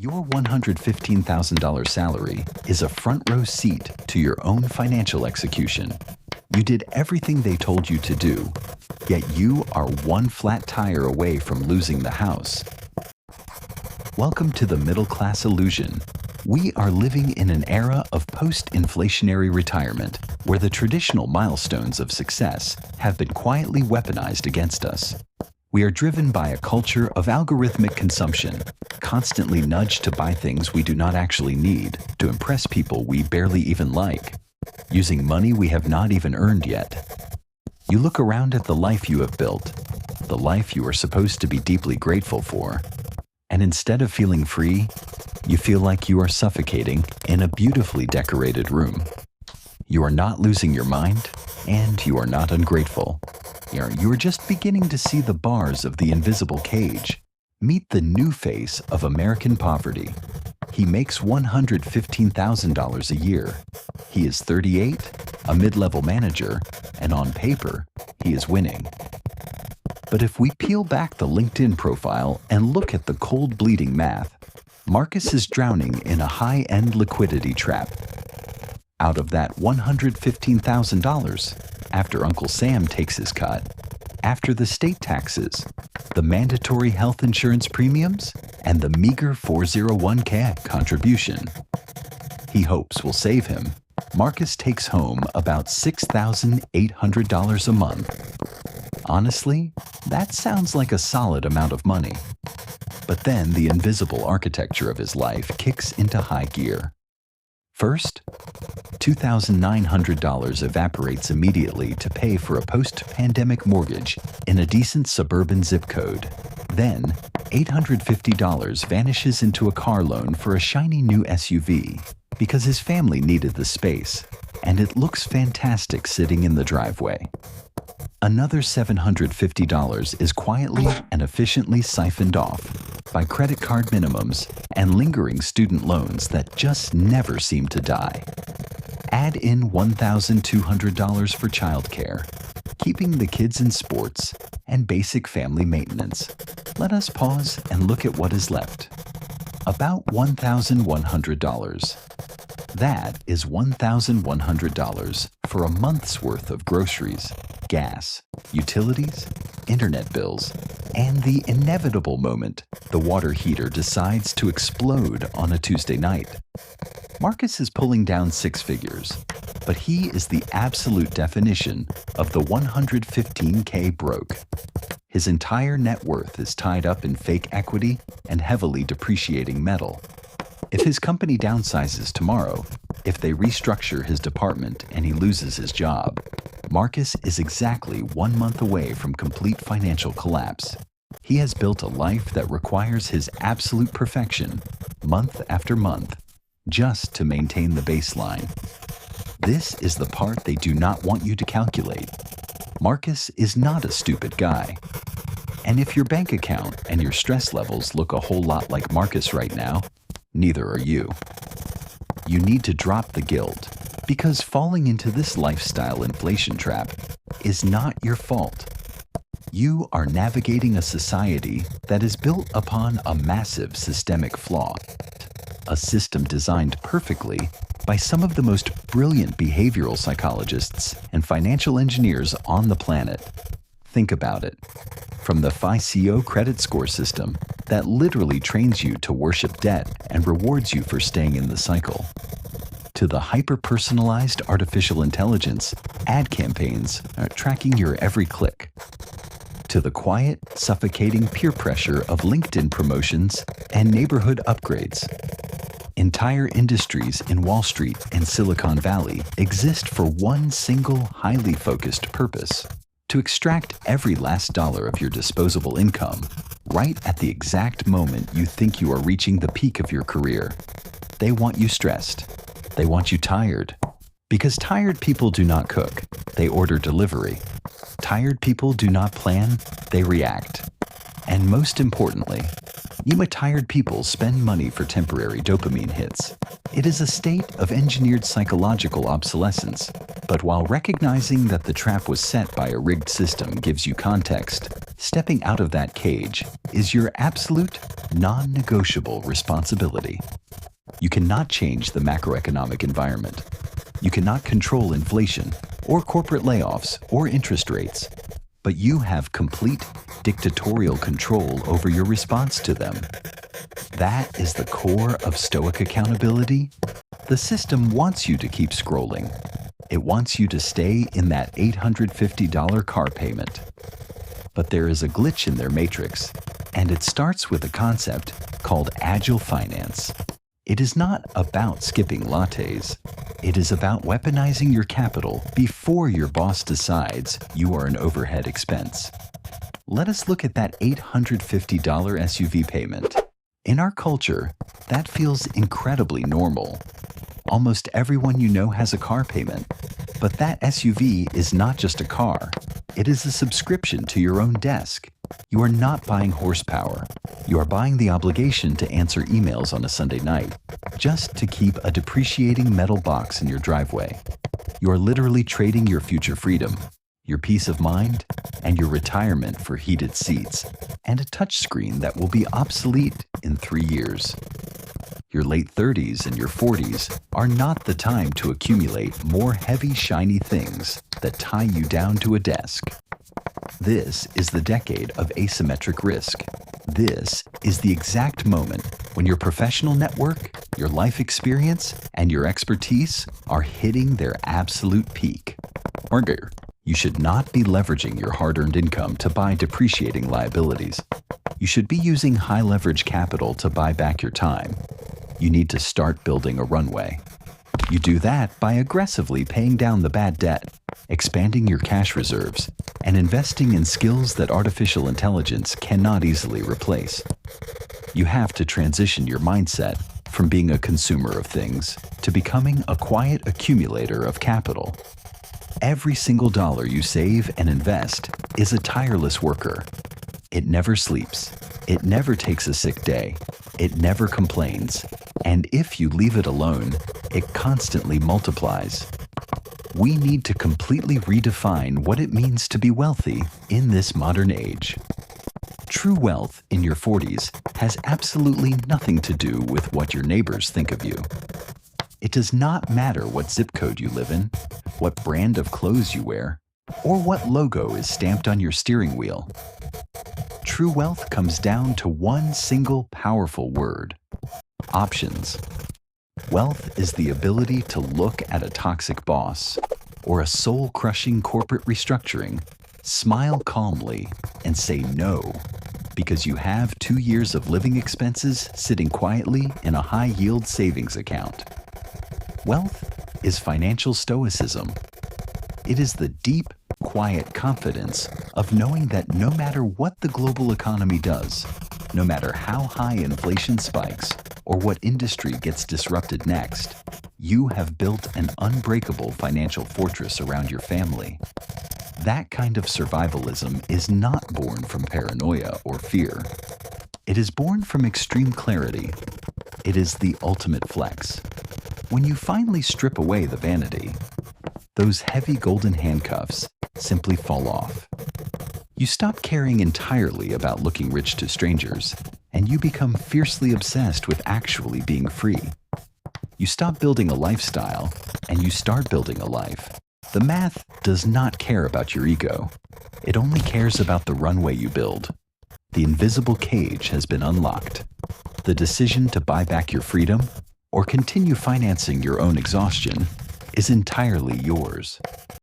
Your $115,000 salary is a front row seat to your own financial execution. You did everything they told you to do, yet you are one flat tire away from losing the house. Welcome to the middle class illusion. We are living in an era of post-inflationary retirement, where the traditional milestones of success have been quietly weaponized against us. We are driven by a culture of algorithmic consumption, constantly nudged to buy things we do not actually need to impress people we barely even like, using money we have not even earned yet. You look around at the life you have built, the life you are supposed to be deeply grateful for, and instead of feeling free, you feel like you are suffocating in a beautifully decorated room. You are not losing your mind, and you are not ungrateful. You are just beginning to see the bars of the invisible cage. Meet the new face of American poverty. He makes $115,000 a year. He is 38, a mid-level manager, and on paper, he is winning. But if we peel back the LinkedIn profile and look at the cold bleeding math, Marcus is drowning in a high-end liquidity trap. Out of that $115,000, after Uncle Sam takes his cut, after the state taxes, the mandatory health insurance premiums, and the meager 401k contribution he hopes will save him, Marcus takes home about $6,800 a month. Honestly, that sounds like a solid amount of money. But then the invisible architecture of his life kicks into high gear. First, $2,900 evaporates immediately to pay for a post-pandemic mortgage in a decent suburban zip code. Then, $850 vanishes into a car loan for a shiny new SUV because his family needed the space, and it looks fantastic sitting in the driveway. Another $750 is quietly and efficiently siphoned off by credit card minimums and lingering student loans that just never seem to die. Add in $1,200 for childcare, keeping the kids in sports, and basic family maintenance. Let us pause and look at what is left. About $1,100. That is $1,100 for a month's worth of groceries, gas, utilities, internet bills, and the inevitable moment the water heater decides to explode on a Tuesday night. Marcus is pulling down six figures, but he is the absolute definition of the 115K broke. His entire net worth is tied up in fake equity and heavily depreciating metal. If his company downsizes tomorrow, if they restructure his department and he loses his job, Marcus is exactly 1 month away from complete financial collapse. He has built a life that requires his absolute perfection, month after month, just to maintain the baseline. This is the part they do not want you to calculate. Marcus is not a stupid guy. And if your bank account and your stress levels look a whole lot like Marcus right now, neither are you. You need to drop the guilt, because falling into this lifestyle inflation trap is not your fault. You are navigating a society that is built upon a massive systemic flaw, a system designed perfectly by some of the most brilliant behavioral psychologists and financial engineers on the planet. Think about it. From the FICO credit score system that literally trains you to worship debt and rewards you for staying in the cycle, to the hyper-personalized artificial intelligence ad campaigns tracking your every click, to the quiet, suffocating peer pressure of LinkedIn promotions and neighborhood upgrades. Entire industries in Wall Street and Silicon Valley exist for one single, highly focused purpose: to extract every last dollar of your disposable income right at the exact moment you think you are reaching the peak of your career. They want you stressed. They want you tired. Because tired people do not cook, they order delivery. Tired people do not plan, they react. And most importantly, tired people spend money for temporary dopamine hits. It is a state of engineered psychological obsolescence. But while recognizing that the trap was set by a rigged system gives you context, Stepping out of that cage is your absolute, non-negotiable responsibility. You cannot change the macroeconomic environment. You cannot control inflation, or corporate layoffs, or interest rates. But you have complete dictatorial control over your response to them. That is the core of Stoic accountability. The system wants you to keep scrolling. It wants you to stay in that $850 car payment. But there is a glitch in their matrix, and it starts with a concept called Agile finance. It is not about skipping lattes. It is about weaponizing your capital before your boss decides you are an overhead expense. Let us look at that $850 SUV payment. In our culture, that feels incredibly normal. Almost everyone you know has a car payment, but that SUV is not just a car. It is a subscription to your own desk. You are not buying horsepower. You are buying the obligation to answer emails on a Sunday night, just to keep a depreciating metal box in your driveway. You are literally trading your future freedom, your peace of mind, and your retirement for heated seats, and a touchscreen that will be obsolete in 3 years. Your late 30s and your 40s are not the time to accumulate more heavy, shiny things that tie you down to a desk. This is the decade of asymmetric risk. This is the exact moment when your professional network, your life experience, and your expertise are hitting their absolute peak. You should not be leveraging your hard-earned income to buy depreciating liabilities. You should be using high-leverage capital to buy back your time. You need to start building a runway. You do that by aggressively paying down the bad debt, expanding your cash reserves, and investing in skills that artificial intelligence cannot easily replace. You have to transition your mindset from being a consumer of things to becoming a quiet accumulator of capital. Every single dollar you save and invest is a tireless worker. It never sleeps. It never takes a sick day. It never complains. And if you leave it alone, it constantly multiplies. We need to completely redefine what it means to be wealthy in this modern age. True wealth in your 40s has absolutely nothing to do with what your neighbors think of you. It does not matter what zip code you live in, what brand of clothes you wear, or what logo is stamped on your steering wheel. True wealth comes down to one single powerful word: options. Wealth is the ability to look at a toxic boss or a soul-crushing corporate restructuring, smile calmly, and say no, because you have 2 years of living expenses sitting quietly in a high-yield savings account. Wealth is financial stoicism. It is the deep, quiet confidence of knowing that no matter what the global economy does, no matter how high inflation spikes or what industry gets disrupted next, you have built an unbreakable financial fortress around your family. That kind of survivalism is not born from paranoia or fear. It is born from extreme clarity. It is the ultimate flex. When you finally strip away the vanity, those heavy golden handcuffs simply fall off. You stop caring entirely about looking rich to strangers, and you become fiercely obsessed with actually being free. You stop building a lifestyle, and you start building a life. The math does not care about your ego. It only cares about the runway you build. The invisible cage has been unlocked. The decision to buy back your freedom or continue financing your own exhaustion is entirely yours.